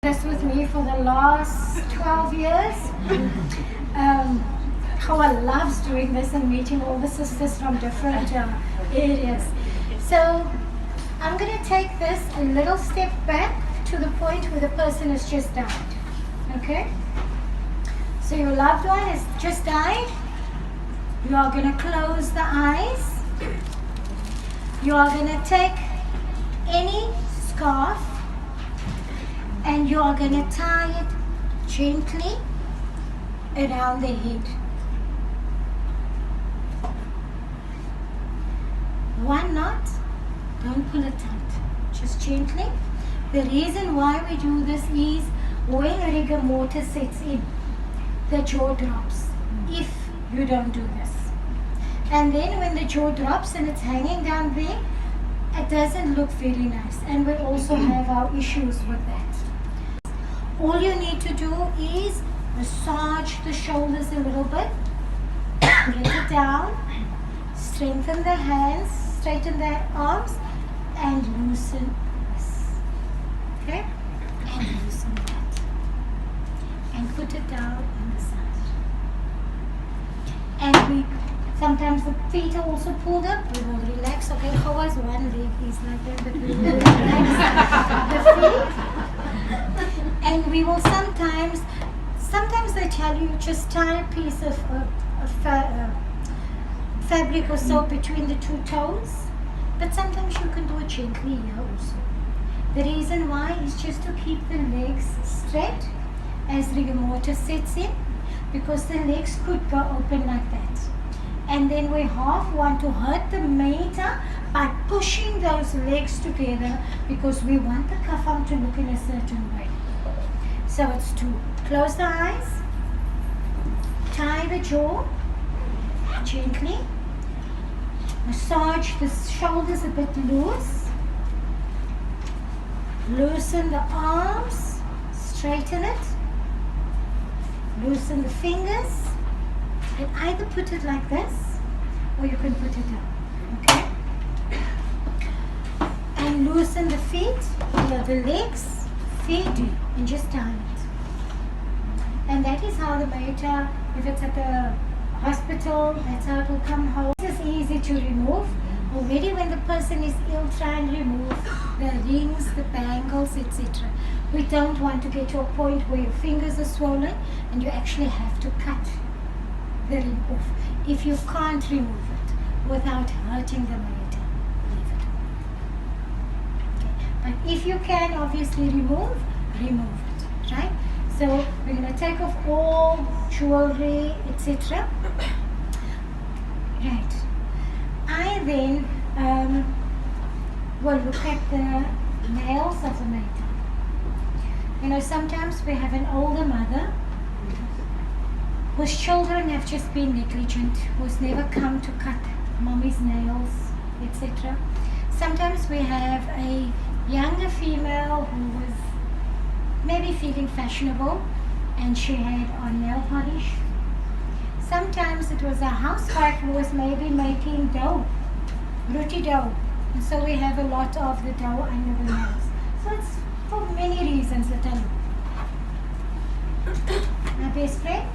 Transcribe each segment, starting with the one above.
this with me for the last 12 years. How I love doing this and meeting all the sisters from different areas. So I'm going to take this a little step back to the point where the person has just died. Okay? So your loved one has just died. You are going to close the eyes. You are going to take any scarf and you are going to tie it gently around the head. One knot, don't pull it tight, just gently. The reason why we do this is when rigor mortis sets in, the jaw drops if you don't do this. And then when the jaw drops and it's hanging down there, it doesn't look very nice, and we also have our issues with that. All you need to do is massage the shoulders a little bit, get it down, strengthen the hands, straighten the arms, and loosen this. Okay? And loosen that. And put it down on the side. And sometimes the feet are also pulled up. We will relax. Okay, how was one leg is like that, but we will relax the feet. And we will sometimes they tell you just tie a piece of fabric or so between the two toes, but sometimes you can do it gently here also. The reason why is just to keep the legs straight as rigor mortis sets in, because the legs could go open like that. And then we half want to hurt the meter by pushing those legs together, because we want the kafam to look in a certain way. So it's to close the eyes, tie the jaw gently, massage the shoulders a bit loose, loosen the arms, straighten it, loosen the fingers, and either put it like this or you can put it down. Okay? And loosen the feet, the legs, feet, and just tie it. And that is how the mater, if it's at the hospital, that's how it will come home. This is easy to remove. Already when the person is ill, try and remove the rings, the bangles, etc. We don't want to get to a point where your fingers are swollen and you actually have to cut the ring off. If you can't remove it without hurting the mater, leave it. Okay. But if you can obviously remove it, right? So we're going to take off all jewelry, etc. Right. I then will look at the nails of the mater. You know, sometimes we have an older mother whose children have just been negligent, who's never come to cut mommy's nails, etc. Sometimes we have a younger female who was maybe feeling fashionable and she had on nail polish. Sometimes it was a housewife who was maybe making dough, roti dough, and so we have a lot of the dough under the nails. So it's for many reasons that I know. My best friend,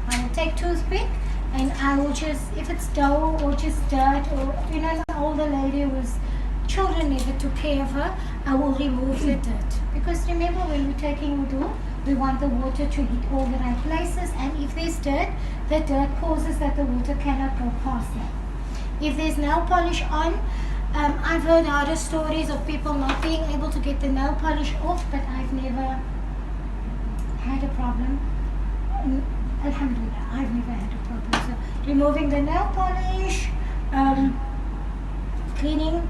I will take toothpick and I will just, if it's dough or just dirt, or you know, an older lady whose children never took care of her, I will remove the dirt. Because remember, when we're taking wudu, we want the water to hit all the right places, and if there's dirt, the dirt causes that the water cannot go past that. If there's nail polish on, I've heard horror stories of people not being able to get the nail polish off, but I've never had a problem. Alhamdulillah, I've never had a problem. So removing the nail polish, cleaning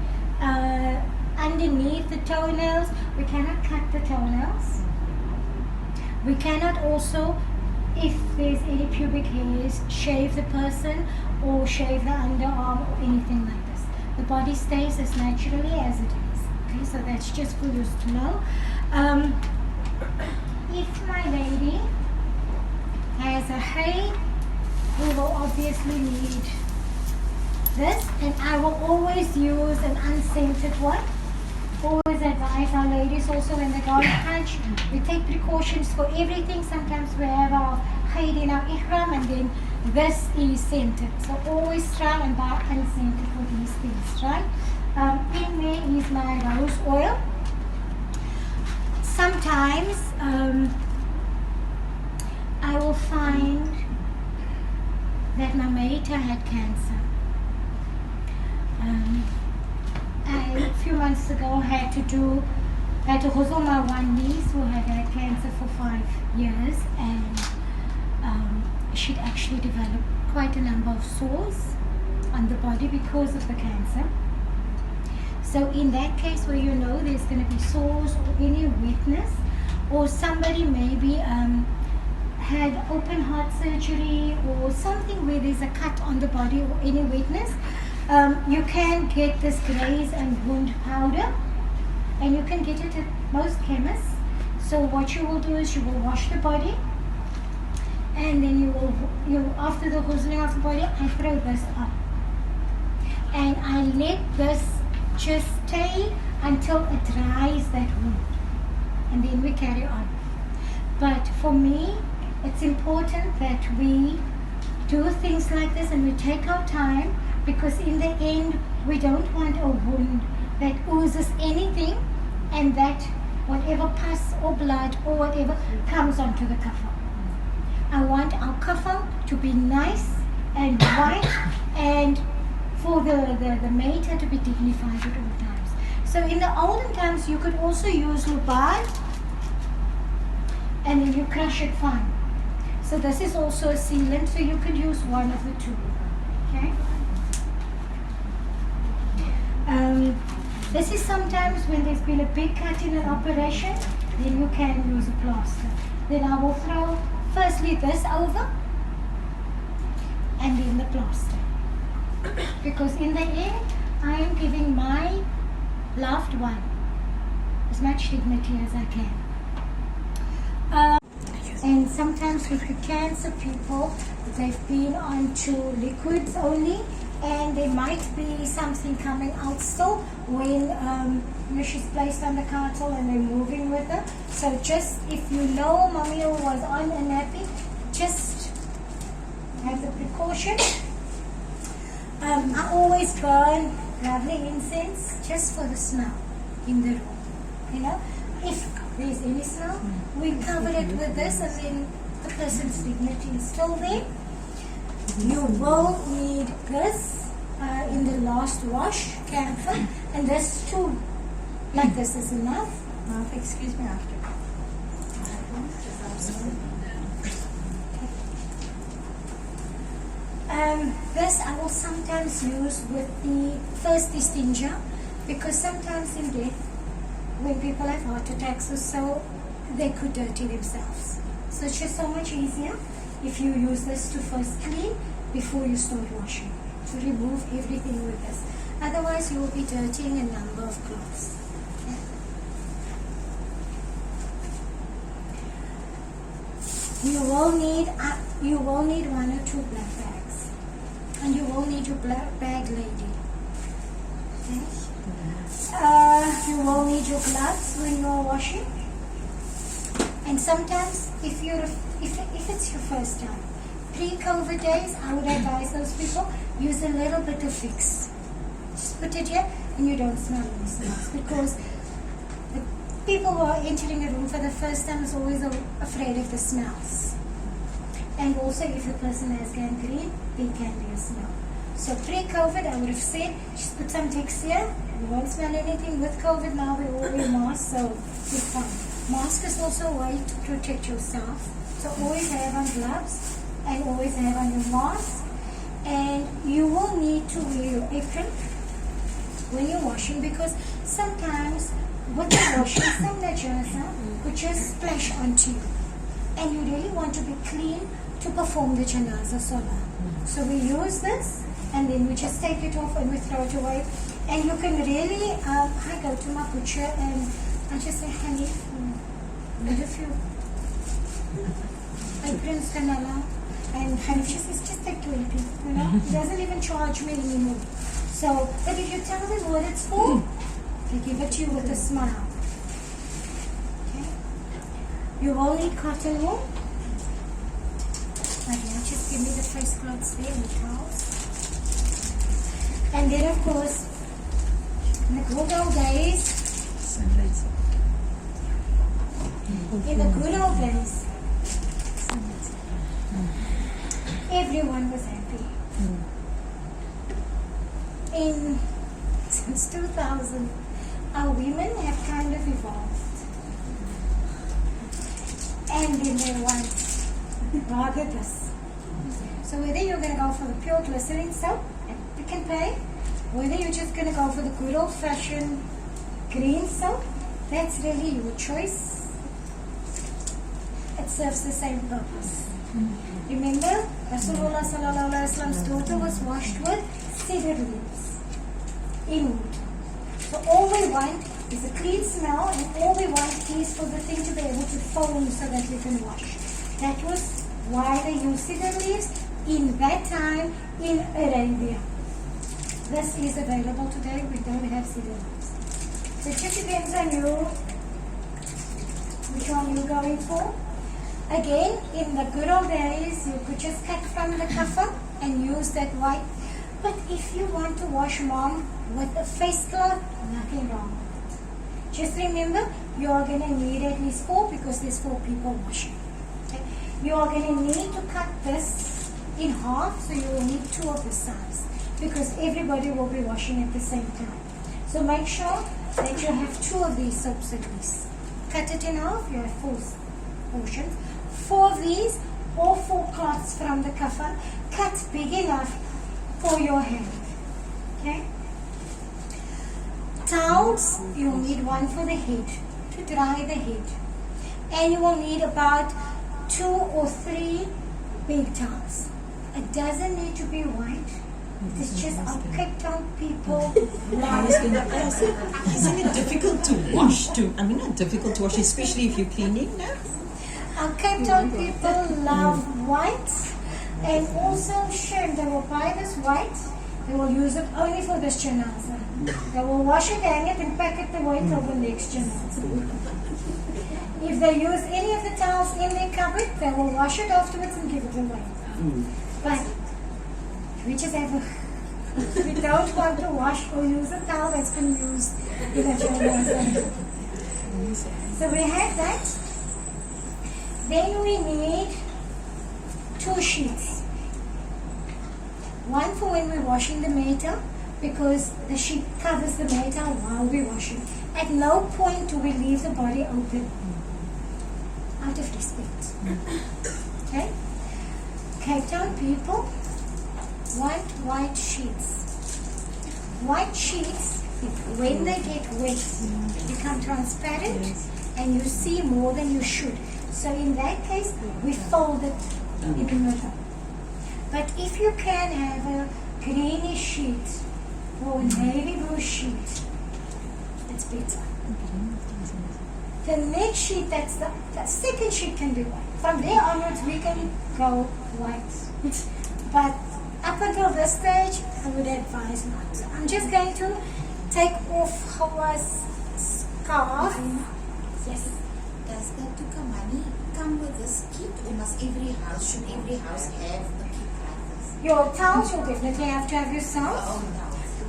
underneath the toenails. We cannot cut the toenails. We cannot also, if there's any pubic hairs, shave the person or shave the underarm or anything like this. The body stays as naturally as it is. Okay, so that's just for you to know. If my lady has a hay, we will obviously need this, and I will always use an unscented one always advise our ladies also when they go on Hajj, we take precautions for everything. Sometimes we have our khayd in our ihram and then this is scented. So always try and buy unscented for these things, right? In there is my rose oil. Sometimes I will find that my mater had cancer. A few months ago had to ghusl my one niece who had cancer for 5 years, and she'd actually developed quite a number of sores on the body because of the cancer. So in that case where you know there's going to be sores or any wetness, or somebody maybe had open heart surgery or something where there's a cut on the body or any wetness, you can get this graze and wound powder, and you can get it at most chemists. So what you will do is you will wash the body, and then you after the ghusling of the body, I throw this up and I let this just stay until it dries that wound, and then we carry on. But for me, it's important that we do things like this and we take our time, because in the end we don't want a wound that oozes anything and that whatever pus or blood or whatever comes onto the kafan. I want our kafan to be nice and white, and for the mater to be dignified at all times. So in the olden times you could also use lubad and then you crush it fine. So this is also a sealant, so you could use one of the two. Okay. This is sometimes when there's been a big cut in an operation, then you can use a plaster. Then I will throw firstly this over and then the plaster. Because in the end, I am giving my loved one as much dignity as I can. And sometimes with the cancer people, they've been onto liquids only, and there might be something coming out still when she's placed on the cartel and they're moving with her. So just if you know mommy was on a nappy, just have the precaution. I always burn lovely incense just for the smell in the room. You know, if there's any smell, we cover it with this, and then the person's dignity is still there. You will need this in the last wash, camphor, and this too, like this is enough. Excuse me after. This I will sometimes use with the first Istinja, because sometimes in death, when people have heart attacks or so, they could dirty themselves. So it's just so much easier if you use this to first clean before you start washing. To remove everything with this. Otherwise you will be dirtying a number of clothes. You will need 1 or 2 black bags, and you will need your black bag lady. Okay? You will need your gloves when you are washing. And sometimes if it's your first time, pre-COVID days, I would advise those people, use a little bit of Vicks. Just put it here and you don't smell any smells, because the people who are entering a room for the first time is always afraid of the smells. And also if the person has gangrene, there can be a smell. So pre-COVID, I would have said, just put some Vicks here. You won't smell anything. With COVID now, we all wear masks, so it's fine. Mask is also a way to protect yourself. So always have on gloves and always have on your mask. And you will need to wear your apron when you're washing, because sometimes with the washing, some najasa could just splash onto you. And you really want to be clean to perform the janazah salah. So we use this, and then we just take it off and we throw it away. And you can really, I go to my butcher and I just say, honey, with a few aprons can allow. And honey, she says, just take 20, He doesn't even charge me anymore. So, but if you tell them what it's for, They give it to you with a smile. Okay? You will need cotton wool. But yeah, just give me the face cloths there and the towels. And then of course, in the good old days, everyone was happy. Since 2000, our women have kind of evolved. And then they want rather this. So whether you're going to go for the pure glycerin soap and Pick and Pay, whether you're just going to go for the good old-fashioned green soap, that's really your choice. It serves the same purpose. Remember, Rasulullah sallallahu alaihi wasallam's daughter was washed with cedar leaves in wood. So all we want is a clean smell, and all we want is for the thing to be able to foam so that we can wash. That was why they used cedar leaves in that time in Arabia. This is available today. We don't have cedar leaves. So it just depends on you, which one you're going for. Again, in the good old days, you could just cut from the kaffa and use that white. But if you want to wash mom with a face cloth, nothing wrong with it. Just remember, you are going to need at least 4 because there's 4 people washing. Okay? You are going to need to cut this in half, so you will need 2 of the size because everybody will be washing at the same time. So make sure that you have 2 of these soaps at least. Cut it in half, you have 4 portions. 4 of these or 4 cloths from the kafan, cut big enough for your hand. Okay? Towels, you'll need 1 for the head, to dry the head. And you will need about 2 or 3 big towels. It doesn't need to be white. It's just our Cape Town people love. Isn't it difficult to wash? Not difficult to wash, especially if you're cleaning now. Our Cape Town people love white, and also sure, they will buy this white. They will use it only for this janazah. They will wash it, hang it, and pack it away till the next janazah. If they use any of the towels in their cupboard, they will wash it afterwards and give it away. But we just have we don't want to wash or use a towel that's been used in a janazah. So we have that. Then we need 2 sheets. 1 for when we're washing the meter, because the sheet covers the meter while we're washing. At no point do we leave the body open, out of respect. Okay? Cape Town people want white sheets. White sheets, when they get wet, become transparent and you see more than you should. So in that case, we fold it in the middle. But if you can have a greenish sheet or a navy blue sheet, it's better. The next sheet, that's the second sheet can be white. From there onwards, we can go white. But up until this stage, I would advise not. So I'm just going to take off Hawa's scarf. Yes. Does the tukamani come with this kit, or should every house have a kit like this? Your towels you'll definitely have to have yourself. Oh, no.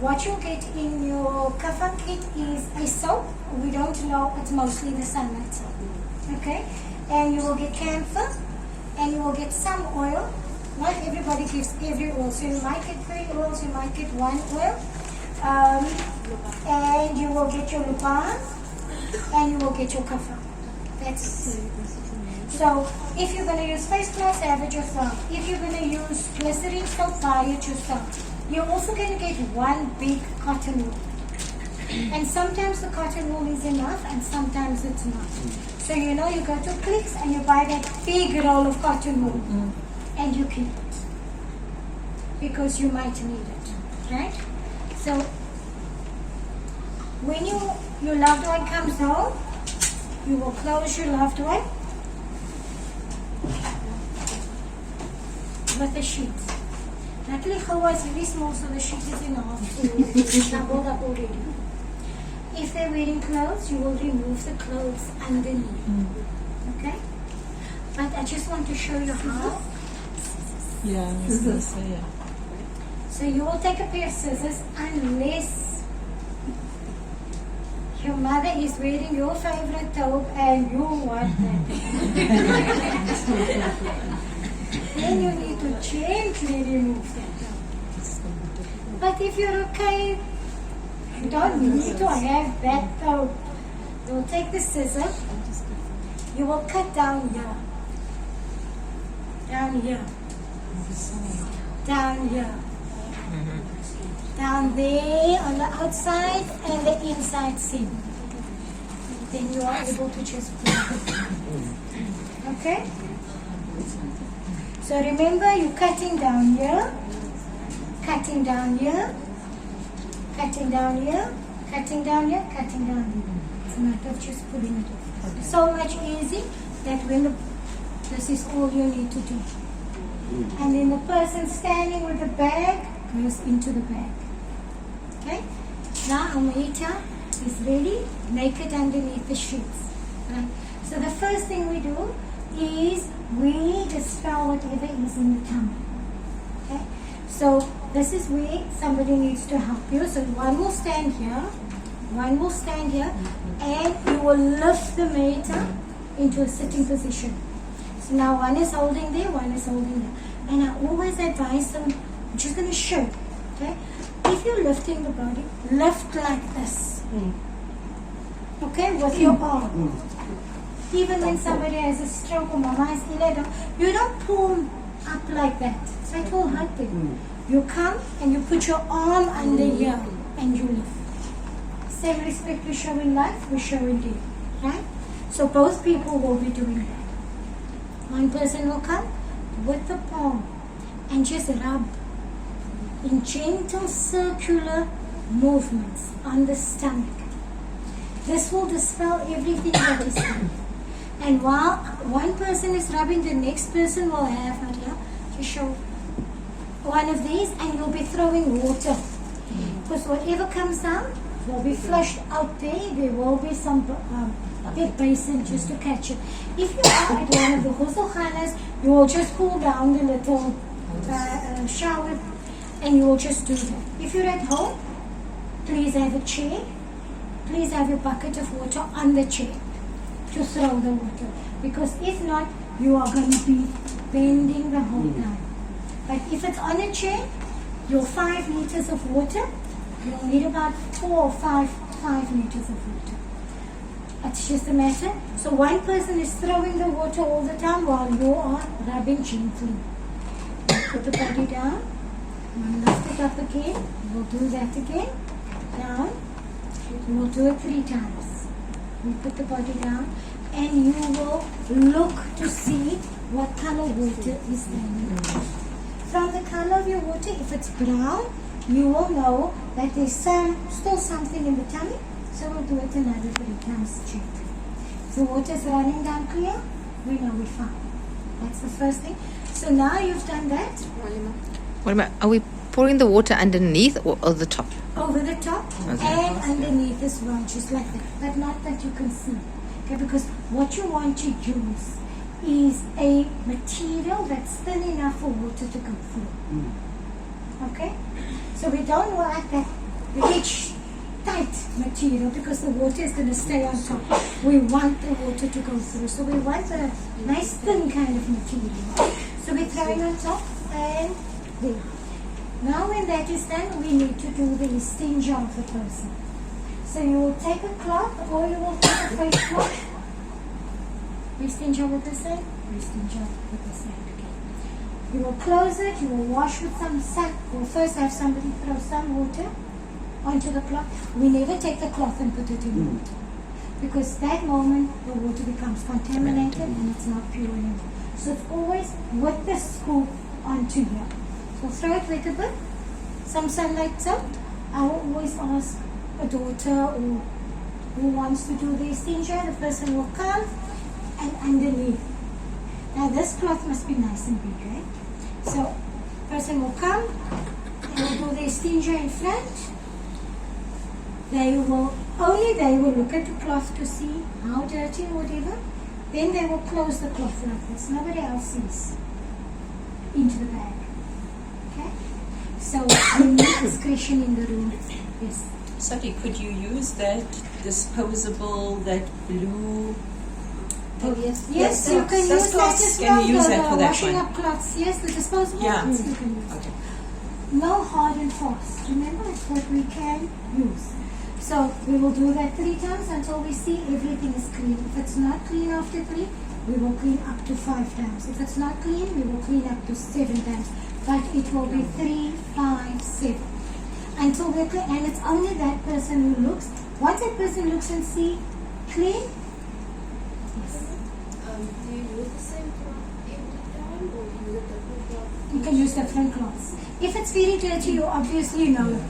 What you'll get in your kafan kit is a soap. We don't know, it's mostly the sunlight soap. Okay? And you will get camphor, and you will get some oil. Not everybody gives every oil. So you might get 3 oils, you might get 1 oil. And you will get your lupan, and you will get your kafan. That's it. So if you're going to use face cloths, have it yourself. If you're going to use glycerin soap, buy it yourself. You're also going to get 1 big cotton wool. And sometimes the cotton wool is enough and sometimes it's not. So you go to Clicks and you buy that big roll of cotton wool and you keep it. Because you might need it. Right? So when your loved one comes home, you will close your loved one with a sheet. Luckily, Hawa is very small, so the sheet is enough to double up already. if they're wearing clothes, you will remove the clothes underneath. Okay? But I just want to show you how. Yeah, scissors. Yeah. So you will take a pair of scissors unless your mother is wearing your favorite top and you want that. Then you need to gently remove that. But if you're okay, you don't need to have that top. You'll take the scissor, you will cut down here, down here, down here, down there on the outside and the inside seam. Then you are able to just pull it. Okay? So remember, you're cutting down here, cutting down here, cutting down here, cutting down here, cutting down here. It's a matter of just pulling it off. Okay. So much easy that when this is all you need to do. And then the person standing with the bag goes into the bag. Okay? Now our meter is ready, naked underneath the sheets. Right? So the first thing we do is we dispel whatever is in the tummy. Okay? So this is where somebody needs to help you. So one will stand here, one will stand here, and you will lift the meter into a sitting position. So now one is holding there, one is holding there. And I always advise them, I'm just going to show, okay? If you're lifting the body, lift like this. Okay, with your arm. Even when somebody has a stroke or mama is ill, you don't pull up like that. So it will hurt them. You come and you put your arm under here and you lift. Same respect we show in life, we show in death. Right? So both people will be doing that. One person will come with the palm and just rub in gentle circular movements on the stomach. This will dispel everything that is there. And while one person is rubbing, the next person will have, Maria, to show one of these, and you'll be throwing water. Because whatever comes out will be flushed out there. There will be some big basin just to catch it. If you are at one of the ghusl-khanas, you will just pull down the little shower and you will just do that. If you're at home, please have a chair. Please have a bucket of water on the chair to throw the water. Because if not, you are going to be bending the whole time. But if it's on a chair, your 5 liters of water, you'll need about 4 or 5 liters of water. It's just a matter. So one person is throwing the water all the time while you are rubbing gently. Put the body down. Lift it up again. We'll do that again. Down. We'll do it 3 times. We put the body down and you will look to see what color water is there. From the color of your water, if it's brown, you will know that there's still something in the tummy. So we'll do it another 3 times gently. If the water is running down clear, we know we're fine. That's the first thing. So now you've done that. What about, are we pouring the water underneath or over the top? Over the top and underneath as well, just like that. But not that you can see. Okay, because what you want to use is a material that's thin enough for water to go through. Okay? So we don't want that rich, tight material because the water is going to stay on top. We want the water to go through. So we want a nice thin kind of material. So we're throwing on top and there. Now when that is done, we need to do the Istinja of the person. So you will take a cloth or you will take a face cloth. Istinja with this hand, Istinja with this hand again. You will close it, you will wash with some salt. We'll first have somebody throw some water onto the cloth. We never take the cloth and put it in water. Because that moment the water becomes contaminated and it's not pure anymore. So it's always with the scoop onto here. So throw it with a bit, some sunlight out. I will always ask a daughter or who wants to do the Istinja, the person will come and underneath. Now this cloth must be nice and big, right? So person will come and will do the Istinja in front. They will only Firstly, they will look at the cloth to see how dirty or whatever. Then they will close the cloth like this. Nobody else sees into the bag. Okay? So, we need discretion in the room. Yes. Sorry, could you use that disposable, that blue? Oh, yes. Yes, That- you can that's use that cloths. as Can well. you use the that for that washing one? up cloths. Yes, the disposable Yeah. ones you can use. Okay. No hard and fast. Remember, it's what we can use. So we will do that 3 times until we see everything is clean. If it's not clean after 3, we will clean up to 5 times. If it's not clean, we will clean up to 7 times. But it will be 3, 5, 7. Until we're clean. And it's only that person who looks. Once that person looks and see clean, yes. Do you use the same cloth every time or use a different cloth? You can use different cloths. If it's very dirty, you obviously know.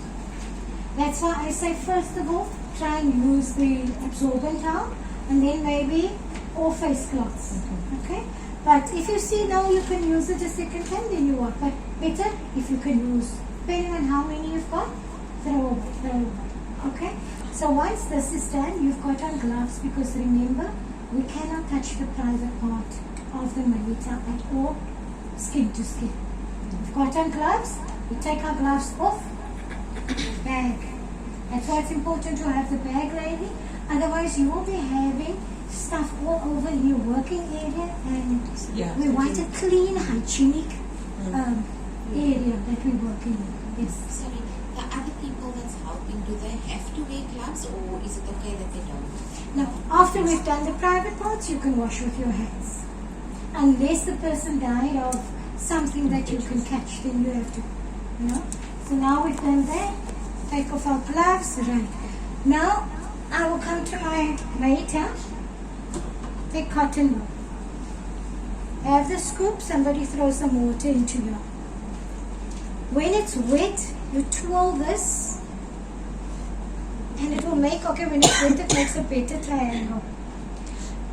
That's why I say, first of all, try and use the absorbent towel, and then maybe all face cloths. Okay? But if you see now you can use it a second time, then you are. But better if you can use, depending on how many you've got, throw away. Okay? So once this is done, you've got on gloves, because remember, we cannot touch the private part of the milita at all, skin to skin. We've got on gloves, we take our gloves off, bag. That's why it's important to have the bag ready. Otherwise, you will be having stuff all over in your working area, and Yeah. we want a clean, hygienic area that we're working in. Yes. Sorry, the other people that's helping, do they have to wear gloves or is it okay that they don't? Now, after we've done the private parts, you can wash with your hands. Unless the person died of something that you can catch, then you have to, you know. So now we've done that. Take off our gloves, right. Now, I will come to my later. Take cotton wool. Have the scoop, somebody throw some water into you. When it's wet, you twirl this, and it will make, okay, when it's wet, it makes a better triangle.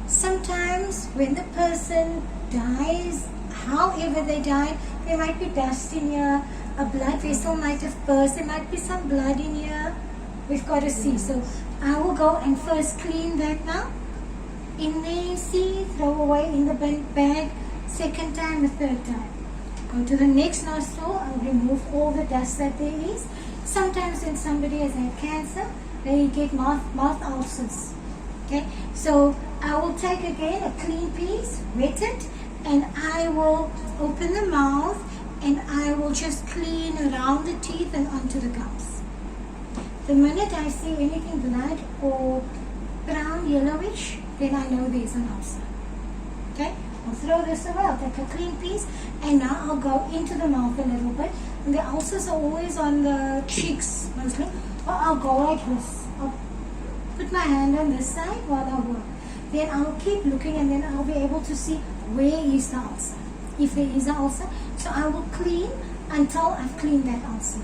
Sometimes when the person dies, however they died, there might be dust in here, a blood vessel might have burst, there might be some blood in here. We've got to see. So I will go and first clean that now. In there, see, throw away in the bag, second time, a third time. Go to the next nostril, I'll remove all the dust that there is. Sometimes when somebody has had cancer, they get mouth ulcers. Okay, so I will take again a clean piece, wet it, and I will open the mouth and I will just clean around the teeth and onto the gums. The minute I see anything blood or brown, yellowish, then I know there's an ulcer. Okay, I'll throw this away, I'll take a clean piece, and now I'll go into the mouth a little bit. And the ulcers are always on the cheeks mostly. Or I'll go like this. I'll put my hand on this side while I work. Then I'll keep looking and then I'll be able to see where is the ulcer. If there is an ulcer, so I will clean until I've cleaned that ulcer.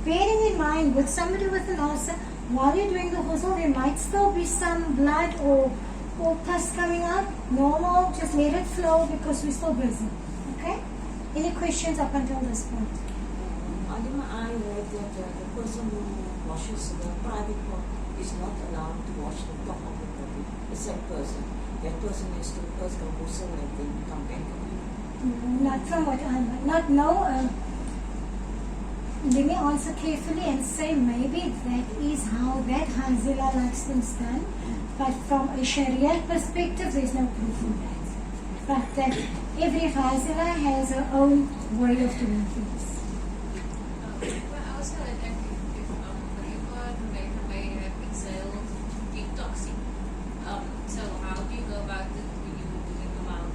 Bearing in mind, with somebody with an ulcer, while you're doing the whistle, there might still be some blood or pus coming out. Normal, just let it flow because we're still busy. Okay? Any questions up until this point? Alima, I read that the person who washes the private part is not allowed to wash the top of the body. The same person. That person has to first go whistle and then come back. Not from what I'm not no. Let me answer carefully and say maybe that is how that Hazila likes things done. But from a Sharia perspective, there's no proof of that. But that every Hazila has her own way of doing things. Well, I was going to check if whenever may have exhaled detoxing. So how do you go about it when you're doing the mouth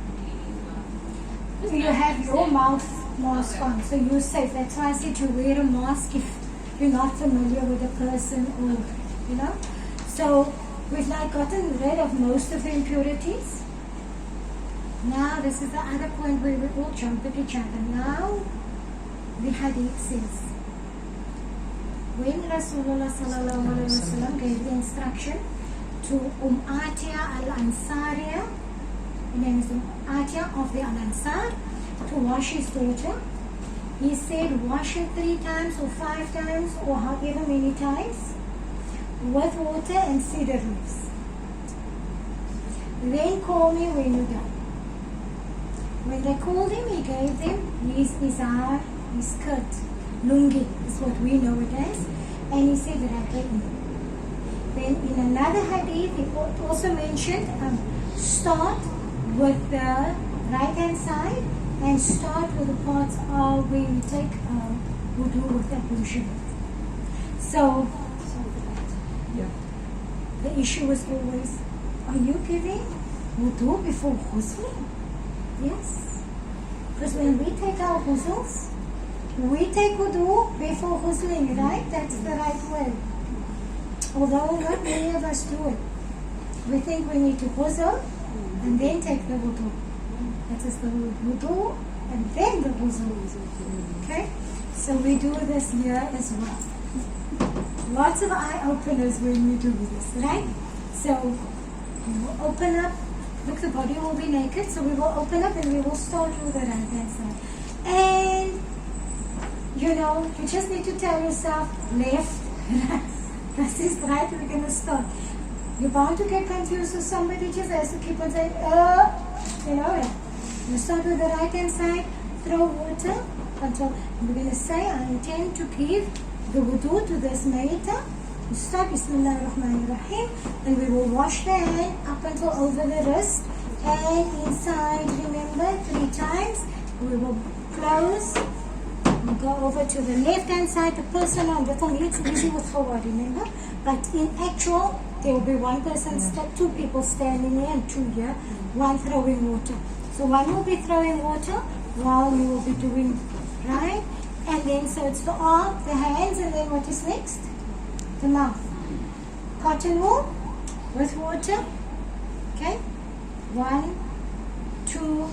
cleaning? You have your mouth mask on, so you're safe. That's why I said you wear a mask if you're not familiar with a person or, you know. So we've now gotten rid of most of the impurities. Now this is the other point where we all jump at each other. Now the hadith says, when Rasulullah sallallahu alaihi wasallam gave the instruction to Atiya al-Ansariya, her name is Atiya of the Al-Ansar, to wash his daughter, he said wash it 3 times or 5 times or however many times. with water and cedar leaves. Then call me when you're done. When they called him, he gave them his izar, his skirt, lungi is what we know it as, and he said rak'ain. Then in another hadith, he also mentioned start with the right hand side and start with the parts of where you take wudu with ablution. So the issue was always, are you giving wudu before ghusl? Yes. Because when we take our ghusls, we take wudu before ghusling, right? That's the right way. Although not many of us do it. We think we need to ghusl and then take the wudu. That is the wudu and then the ghusl. Okay? So we do this here as well. Lots of eye openers when we do this, right? So we will open up. Look, the body will be naked, so we will open up and we will start with the right hand side. And you just need to tell yourself left, right. This is right, we're going to start. You're bound to get confused, so somebody just has to keep on saying, You start with the right hand side, throw water until we're going to say, I intend to give the wudu to this maita. You start Bismillahirrahmanirrahim, and we will wash the hand up until over the wrist and inside, remember, 3 times. We will close. We go over to the left hand side, the person on the tongue. It's easy with forward, remember? But in actual, there will be one person, 2 people standing here and 2 here, one throwing water. So one will be throwing water while you will be doing, right? And then, so it's the arm, the hands, and then what is next? The mouth. Cotton wool with water. Okay? 1, 2,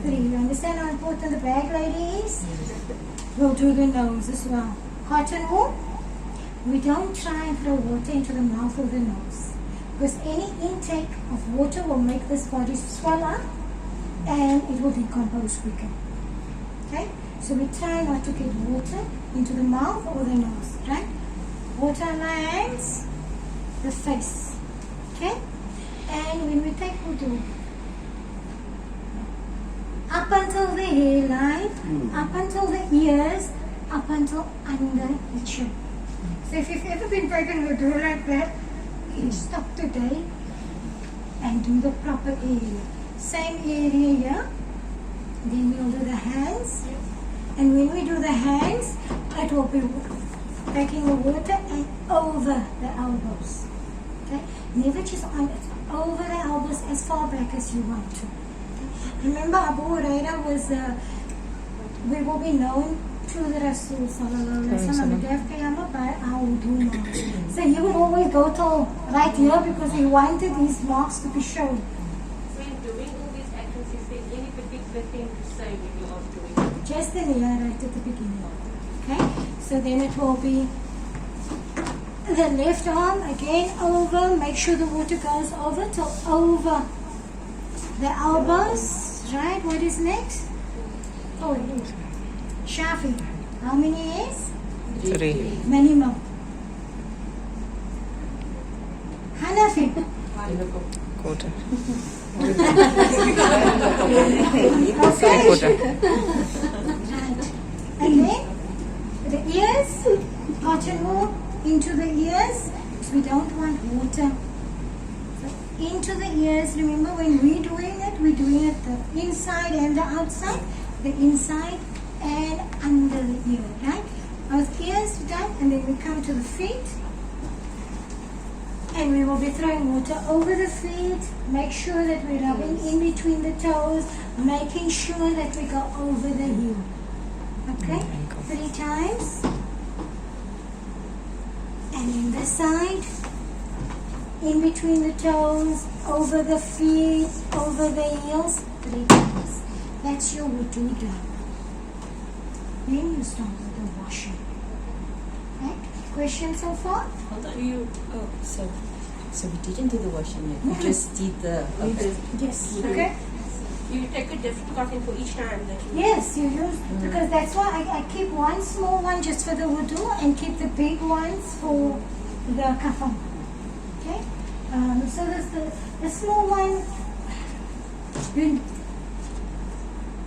3. You understand how important the bag lady is? We'll do the nose as well. Cotton wool. We don't try and throw water into the mouth or the nose, because any intake of water will make this body swell up and it will decompose quicker. Okay? So we try not to get water into the mouth or the nose, right? Water on our hands, the face. Okay? And when we take wudu, up until the hairline, up until the ears, up until under the chin. So if you've ever been taking wudu like that, you stop today and do the proper area. Same area here. Then we'll do the hands. And when we do the hands, it will be taking the water and over the elbows. Okay? Never just on it. Over the elbows as far back as you want to. Okay? Remember, Abu Huraira was, we will be known to the Rasul Sallallahu Alaihi Wasallam, the day of Qiyamah, by our wudu marks. So he would always go till right here because he wanted these marks to be shown. When doing all these actions, is there any particular thing to say when you are doing it? Just in here right at the beginning. Okay? So then it will be the left arm again over. Make sure the water goes over till over the elbows. Right? What is next? Oh, Shafi. How many is? 3. Minimum. Hanafi. Quarter. Okay. Quarter. Right. And then the ears, cotton wool into the ears. So we don't want water. So into the ears. Remember, when we're doing it the inside and the outside. The inside and under the ear, right? Both ears done, and then we come to the feet. And we will be throwing water over the feet. Make sure that we're rubbing in between the toes, making sure that we go over the heel. Okay? 3 times. And in this side, in between the toes, over the feet, over the heels, 3 times. That's your wudu done. Then you start with the washing. Right? Questions so far? So we didn't do the washing yet. We just did the. Yes. Okay. You take a different cotton for each time that you Yes, you use, because that's why I keep one small one just for the wudu and keep the big ones for the kafan. Okay? So there's the small one,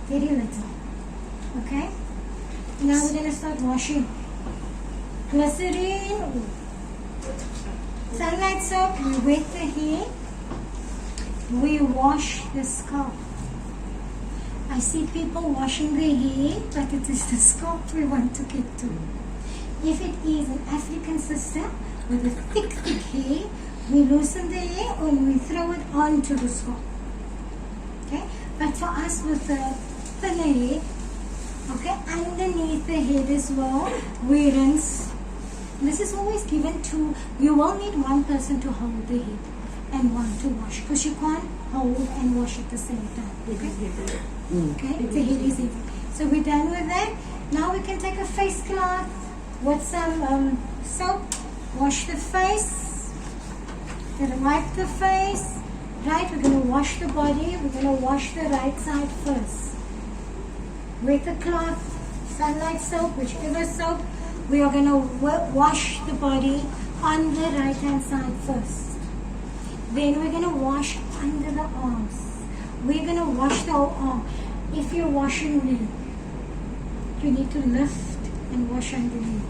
very little. Okay? Now we're going to start washing. Glycerine, sunlight soap, we wet the hair, we wash the scalp. I see people washing their hair, but it is the scalp we want to get to. If it is an African sister with a thick hair, we loosen the hair or we throw it onto the scalp. Okay? But for us with the thinner hair, okay, underneath the head as well, we rinse. This is always given to, you will need one person to hold the head and one to wash, because you can't hold and wash at the same time. Okay? Okay, the head is heavy. So we're done with that. Now we can take a face cloth with some soap, wash the face, gonna wipe the face. Right, we're going to wash the body. We're going to wash the right side first. With the cloth, sunlight soap, whichever soap, we are going to wash the body on the right hand side first. Then we're going to wash under the arms. We're going to wash the whole arm. If you're washing me, you need to lift and wash underneath.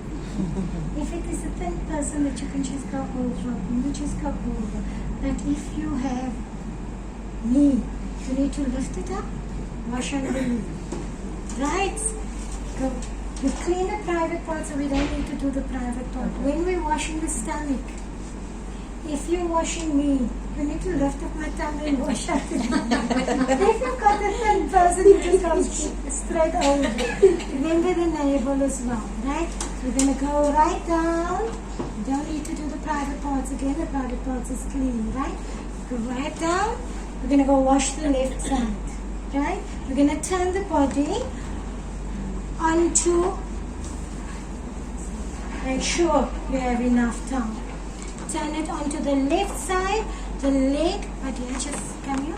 If it is a thin person that you can just go over, you just go over. But if you have knee, you need to lift it up, wash underneath. Right? Go. We clean the private part, so we don't need to do the private part. When we're washing the stomach, if you're washing me, you need to lift up my tummy and wash underneath. If you've got a thin person, you just go straight over. Remember the navel as well, right? We're going to go right down. You don't need to do the private parts again. The private parts is clean, right? Go right down. We're going to go wash the left side, right? We're going to turn the body onto, make sure you have enough time. Turn it onto the left side, the leg. My dear, just come here.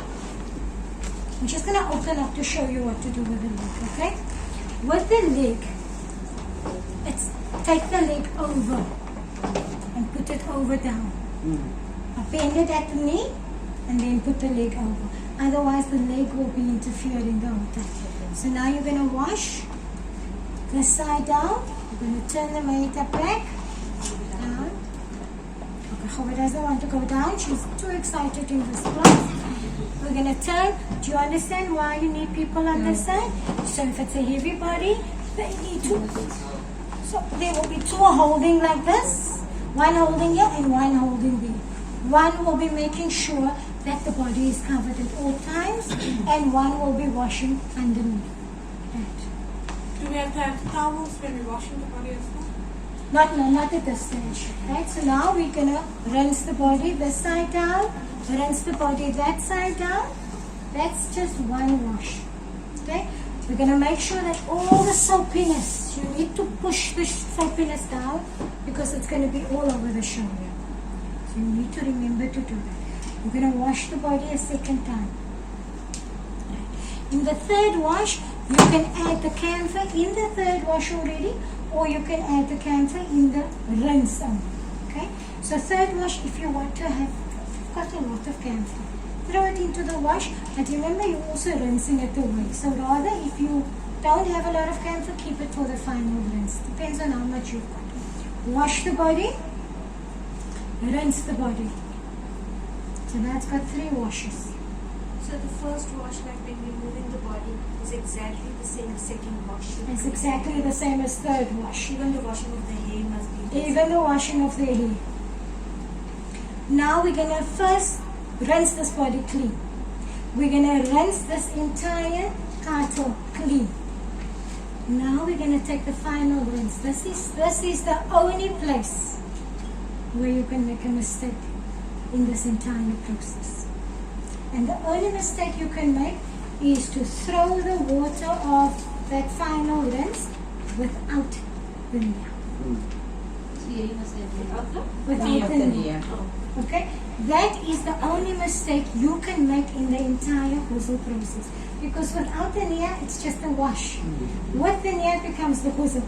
I'm just going to open up to show you what to do with the leg, okay? With the leg, it's take the leg over and put it over down. Bend it at the knee and then put the leg over. Otherwise the leg will be interfering the whole time. So now you're going to wash this side down. You're going to turn the Maita back, down. Okay, Khawai doesn't want to go down. She's too excited in this class. We're going to turn. Do you understand why you need people on this side? So if it's a heavy body, they need to. So there will be two holding like this. One holding here and one holding there. One will be making sure that the body is covered at all times, and one will be washing underneath. Right. Do we have to have towels when we're washing the body as well? Not at this stage. Right? So now we're going to rinse the body this side down, rinse the body that side down. That's just one wash. Okay? We're going to make sure that all the soapiness, you need to push the soapiness down because it's going to be all over the shoulder. So you need to remember to do that. We're going to wash the body a second time. In the third wash, you can add the camphor in the third wash already, or you can add the camphor in the rinse only. Okay? So third wash, if you want to have, got a lot of camphor, throw it into the wash, but remember you're also rinsing it away. So rather, if you don't have a lot of camphor, keep it for the final rinse. Depends on how much you've got. Wash the body, rinse the body. So that's got 3 washes. So the first wash, like when we're moving the body, is exactly the same as second wash. It's exactly the same as third wash. Even the washing of the hair must be the Even the washing of the hair. Now we're going to first rinse this body clean. We're going to rinse this entire cattle clean. Now we're going to take the final rinse. This is the only place where you can make a mistake in this entire process. And the only mistake you can make is to throw the water of that final rinse without the nia. Without the nia. Okay? That is the only mistake you can make in the entire ghusl process. Because without the nia, it's just a wash. With the nia, it becomes the ghusl.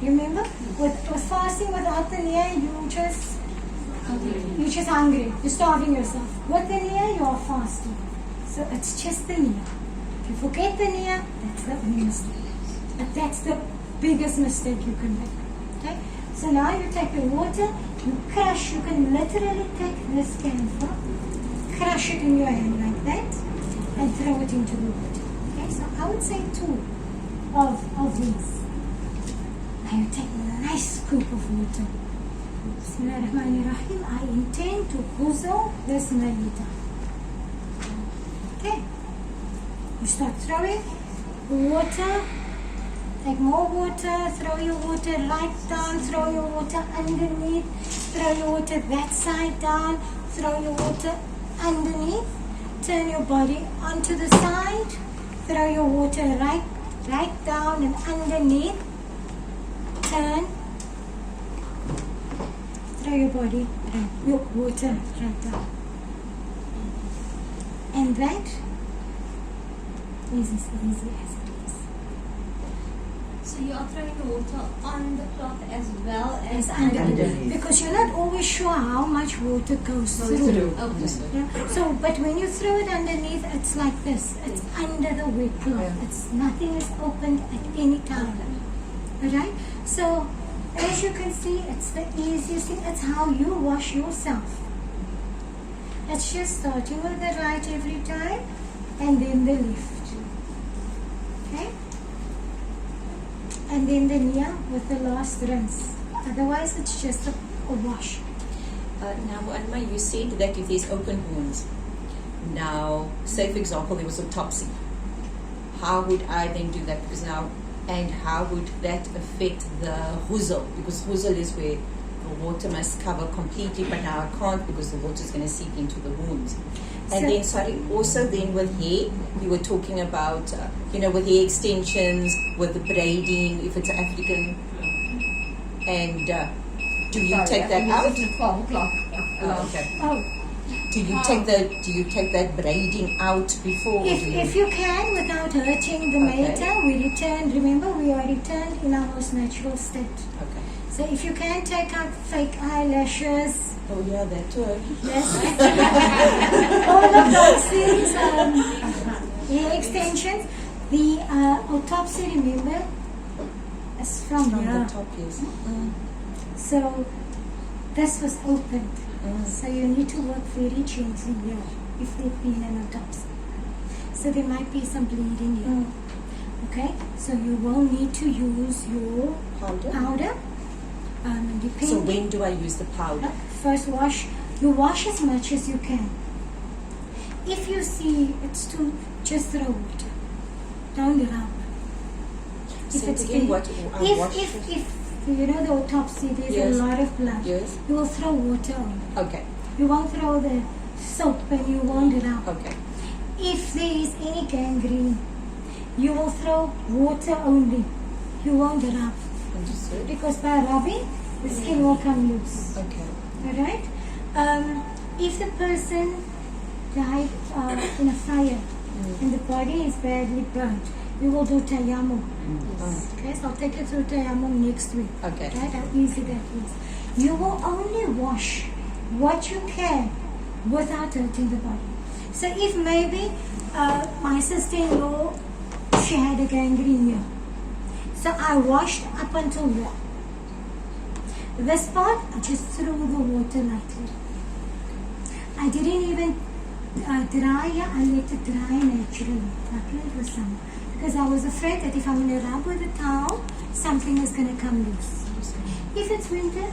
Remember, with fasting without the niyyah, you're just hungry. You're starving yourself. With the niyyah, you are fasting. So it's just the niyyah. If you forget the niyyah, that's the only mistake. But that's the biggest mistake you can make. Okay? So now you take the water, you crush, you can literally take this camphor, crush it in your hand like that, and throw it into the water. Okay? So I would say 2 of these. Now you take a nice scoop of water. Bismillahirrahmanirrahim. I intend to ghusl this mayita. Okay. You start throwing water. Take more water. Throw your water right down. Throw your water underneath. Throw your water that side down. Throw your water underneath. Turn your body onto the side. Throw your water right down and underneath. Turn. Throw your body right, your water right down. And that is as easy as it is. So you are throwing the water on the cloth as well as Underneath. Because you're not always sure how much water goes through. Okay. Yeah? So, but when you throw it underneath, it's like this. It's under the wet cloth. It's nothing is opened at any time. Alright? So, as you can see, it's the easiest thing. It's how you wash yourself. It's just starting with the right every time and then the left. Okay? And then the niyyah with the last rinse. Otherwise, it's just a wash. Now, Anma, you said that if there's open wounds, now, say for example, there was autopsy, how would I then do that? And how would that affect the ghusl? Because ghusl is where the water must cover completely, but now I can't because the water is going to seep into the wounds. And also then with hair, you were talking about, with hair extensions, with the braiding, if it's African. And do you take that out? 12 o'clock. Okay. Oh, Do you take that braiding out before? if you can, without hurting the mater, remember we are returned in our most natural state. Okay. So if you can take out fake eyelashes, Oh yeah, that too. yes, all of those things, hair extensions, the autopsy, remember, is from From here. the top, yes. So this was opened. So you need to work very gently here if there's been an autopsy. So there might be some bleeding here. Okay, so you will need to use your powder. So when do I use the powder? First wash. You wash as much as you can. If you see it's too, just throw water. Don't rub. So again, what I wash? If you know the autopsy, there's Yes. a lot of blood. Yes. You will throw water on it. Okay. You won't throw the soap and you won't rub. Okay. If there is any gangrene, you will throw water only. You won't rub. Understood. Because by rubbing, the skin will come loose. Okay. Alright? If the person died in a fire and the body is badly burnt, we will do tayammum. Okay, so I'll take you through tayammum next week. Okay. Right? How easy that is. You will only wash what you can without hurting the body. So if maybe my sister-in-law, she had a gangrene here. So I washed up until here. This part, I just threw the water lightly. I didn't even dry it, I let it dry naturally. Luckily it was summer. Because I was afraid that if I'm going to rub with a towel, something is going to come loose. If it's winter,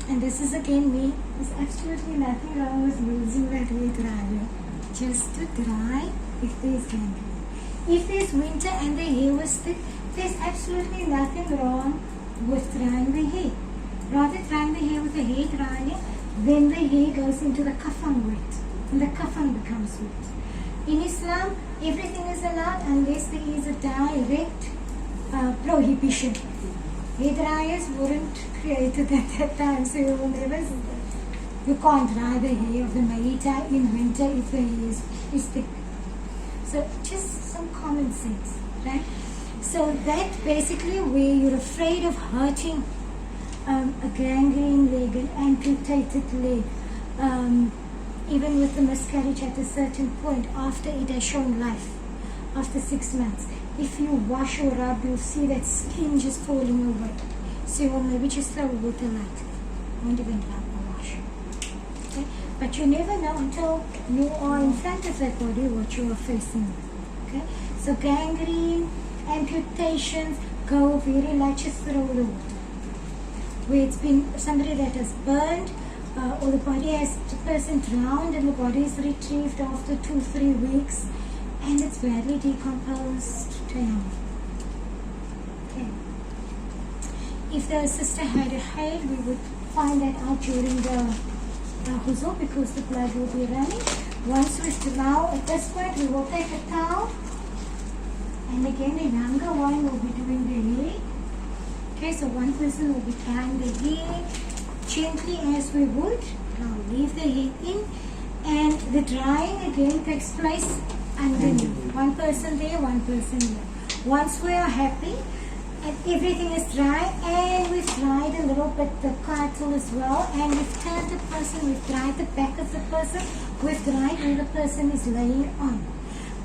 and this is again me, there's absolutely nothing wrong with using that hair dryer. Just to dry if there's gangrene. If there's winter and the hair was thick, there's absolutely nothing wrong with drying the hair. Rather drying the hair with a hair dryer, then the hair goes into the kafan wet, and the kafan becomes wet. In Islam, everything is allowed unless there is a direct prohibition. Hair dryers weren't created at that time, so you will never see that. You can't dry the hair of the Maita in winter if the hair is thick. So just some common sense, right? So that basically where you're afraid of hurting a gangrene leg, an amputated leg, even with the miscarriage at a certain point after it has shown life, after 6 months. If you wash or rub, you'll see that skin just falling away. So you will maybe just throw water lightly. Won't even rub or wash. Okay? But you never know until you are in front of that body what you are facing. Okay? So gangrene, amputations, go very light, just throw the water. Where it's been somebody that has burned, or the body has, the person drowned and the body is retrieved after 2-3 weeks and it's badly decomposed. Okay. If the sister had a hair, we would find that out during the ghusl because the blood will be running. Once we now at this point we will take a towel, and again the younger one will be doing the hair. Okay, so one person will be tying the hair gently as we would. Now leave the hair in, and the drying again takes place underneath. One person there, one person there. Once we are happy and everything is dry, and we've dried a little bit the cartil as well, and we've turned the person, we've dried the back of the person, we've dried where the person is laying on.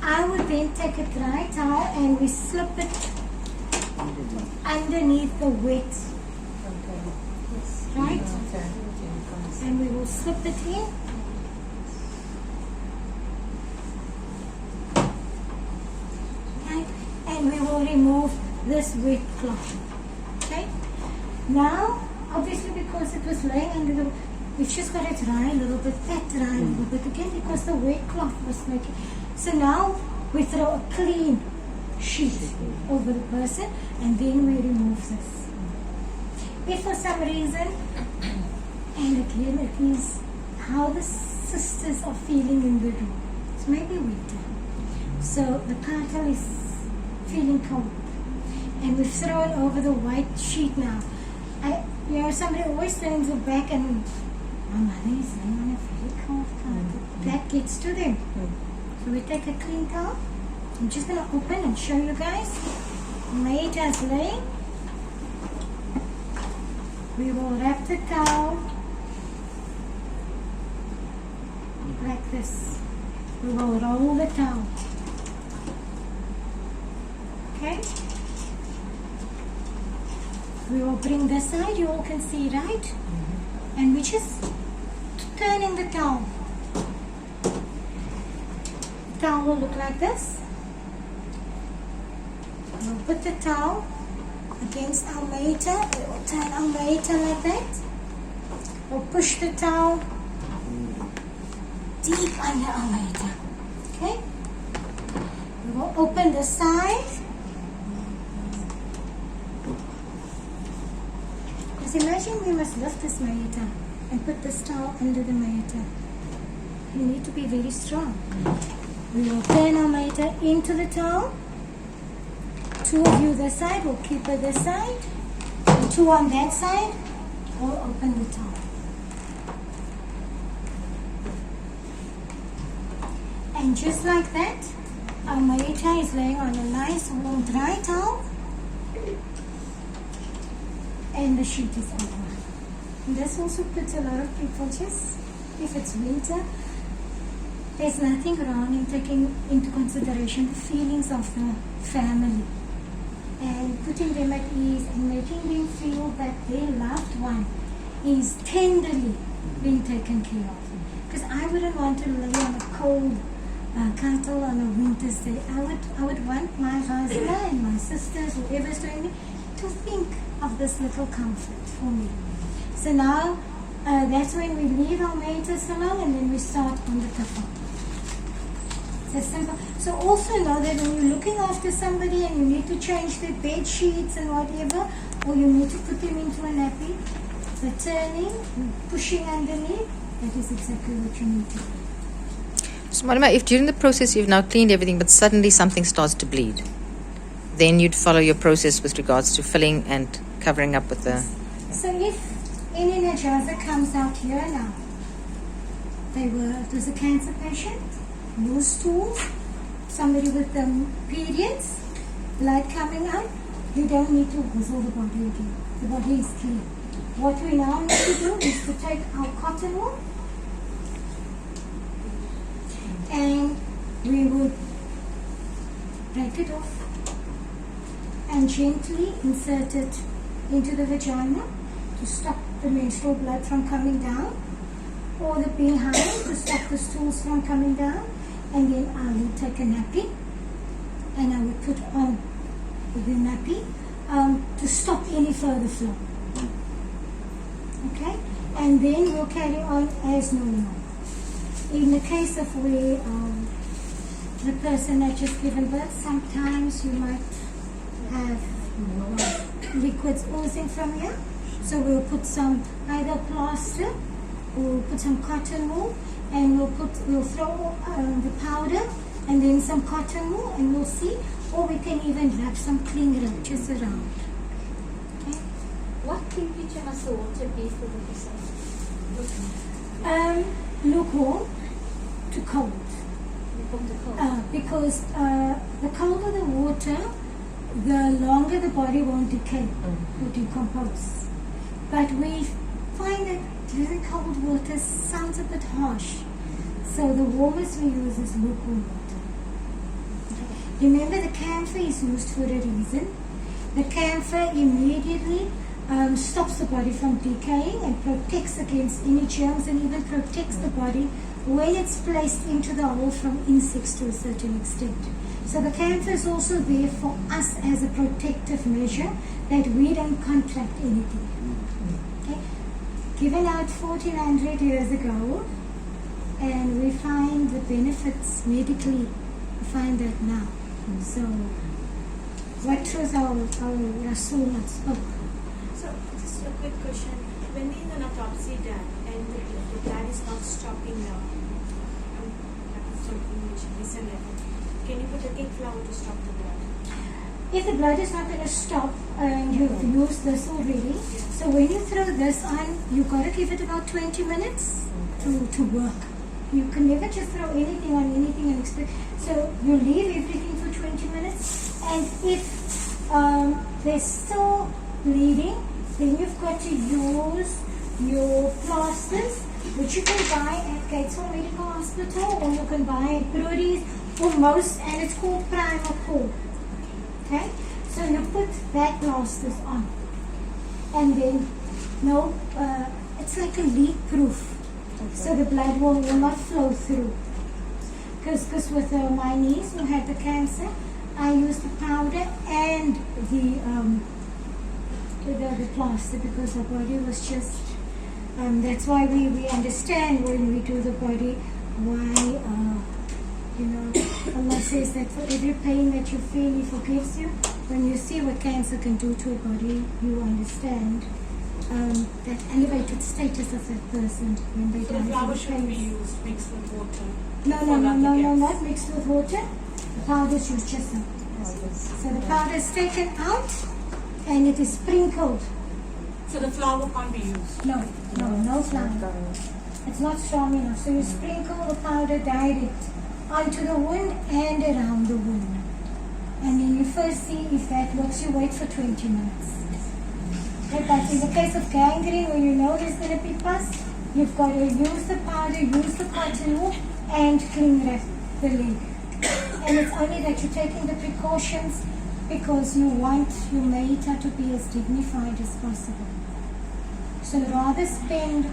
I would then take a dry towel and we slip it underneath the wet. Right? And we will slip it in. Right? And we will remove this wet cloth. Okay? Now, obviously because it was laying under the, we've just got to dry a little bit, that dry a little bit again because the wet cloth was making. So now we throw a clean sheet over the person and then we remove this. If for some reason, and again it is how the sisters are feeling in the room, it's maybe winter, so the cartil is feeling cold and we've thrown over the white sheet now. Somebody always turns their back and my mother is laying on a very cold cartil. That gets to them. So we take a clean towel. I'm just going to open and show you guys. Maita's laying. We will wrap the towel like this. We will roll the towel. Okay? We will bring this side, you all can see, right? And we're just turning the towel. The towel will look like this. We'll put the towel against our mater. We will turn our mater like that. We'll push the towel deep under our mater. Okay? We will open the side. Just imagine we must lift this mater and put this towel under the mater. You need to be very strong. We will turn our mater into the towel. Two of you this side, we'll keep her this side. And two on that side, we'll open the towel. And just like that, our mater is laying on a nice warm dry towel. And the sheet is over. And this also puts a lot of people just, if it's winter, there's nothing wrong in taking into consideration the feelings of the family and putting them at ease and making them feel that their loved one is tenderly being taken care of. Because I wouldn't want to lay on a cold cartil on a winter's day. I would want my husband and my sisters, whoever's doing it, to think of this little comfort for me. So now that's when we leave our mater salon and then we start on the kafan. So simple. So also know that when you're looking after somebody and you need to change their bed sheets and whatever, or you need to put them into a nappy, the turning, pushing underneath, that is exactly what you need to do. So Panorama, if during the process you've now cleaned everything but suddenly something starts to bleed, then you'd follow your process with regards to filling and covering up with the... So if any Janazah comes out here now, it was a cancer patient, loose stools, somebody with periods, blood coming out, you don't need to whistle the body again. The body is clean. What we now need to do is to take our cotton wool and we would break it off and gently insert it into the vagina to stop the menstrual blood from coming down, or the behind to stop the stools from coming down. And then I will take a nappy and I will put on the nappy to stop any further flow. Okay, and then we'll carry on as normal. In the case of where the person had just given birth, sometimes you might have liquids oozing from here. So we'll put some either plaster or we'll put some cotton wool and we'll throw the powder and then some cotton wool and we'll see, or we can even wrap some cling roaches around. Okay. What temperature must the water be for the process? Lukewarm to cold. From the cold. Because the colder the water, the longer the body won't decay or decompose. But we find that using cold water sounds a bit harsh. So the warmest we use is lukewarm water. Remember, the camphor is used for a reason. The camphor immediately stops the body from decaying and protects against any germs and even protects the body when it's placed into the hole from insects to a certain extent. So the camphor is also there for us as a protective measure that we don't contract anything. Okay? Given out 1400 years ago, and we find the benefits medically, we find that now. So what truth our Rasul had spoke. So, just a quick question. When there is an autopsy done and the blood is not stopping now, something which is a level, can you put a thick flour to stop the blood? If the blood is not going to stop and you've used this already, so when you throw this on, you've got to give it about 20 minutes to work. You can never just throw anything on anything and expect. So you leave everything for 20 minutes, and if there's still bleeding, then you've got to use your plasters, which you can buy at Gatesville Medical Hospital, or you can buy at breweries, or most, and it's called Primer Core. Okay, so you put that plasters on, and then it's like a leak-proof. So the blood will not flow through. Because with my niece who had the cancer, I used the powder and the plaster because her body was just. That's why we understand when we do the body why Allah says that for every pain that you feel, He forgives you. When you see what cancer can do to a body, you understand. That elevated status of that person when they So die. the flour from should be pain. used mixed with water. No, not mixed with water. The powder is used just now. So the powder is taken out and it is sprinkled. So the flour can't be used. No flour. It's not strong enough. So you sprinkle the powder direct onto the wound and around the wound. And then you first see if that works. You wait for 20 minutes. Okay, but in the case of gangrene, when you know there's going to be pus, you've got to use the powder, use the cotton wool, and clean the leg. And it's only that you're taking the precautions because you want your mater to be as dignified as possible. So rather spend,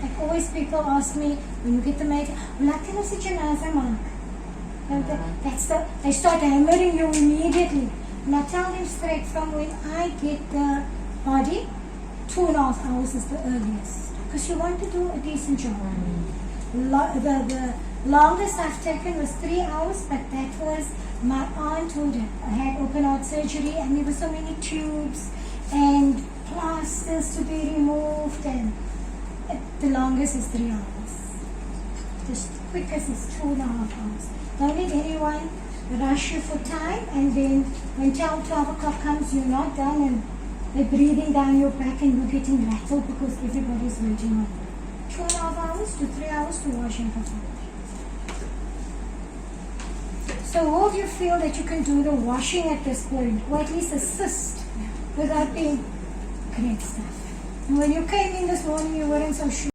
like always people ask me, when you get the mater, laat hulle se janazah maak. They start hammering you immediately. And I tell them straight from when I get the body, 2.5 hours is the earliest. Because you want to do a decent job. The longest I've taken was 3 hours, but that was my aunt who had open heart surgery, and there were so many tubes and plasters to be removed, and the longest is 3 hours. The quickest is 2.5 hours. Don't let anyone rush you for time, and then when 12 o'clock comes, you're not done, and they're breathing down your back and you're getting rattled because everybody's waiting on you. 2.5 hours to 3 hours to wash and cover. So all of you feel that you can do the washing at this point, or at least assist without being great stuff. And when you came in this morning, you weren't so sure.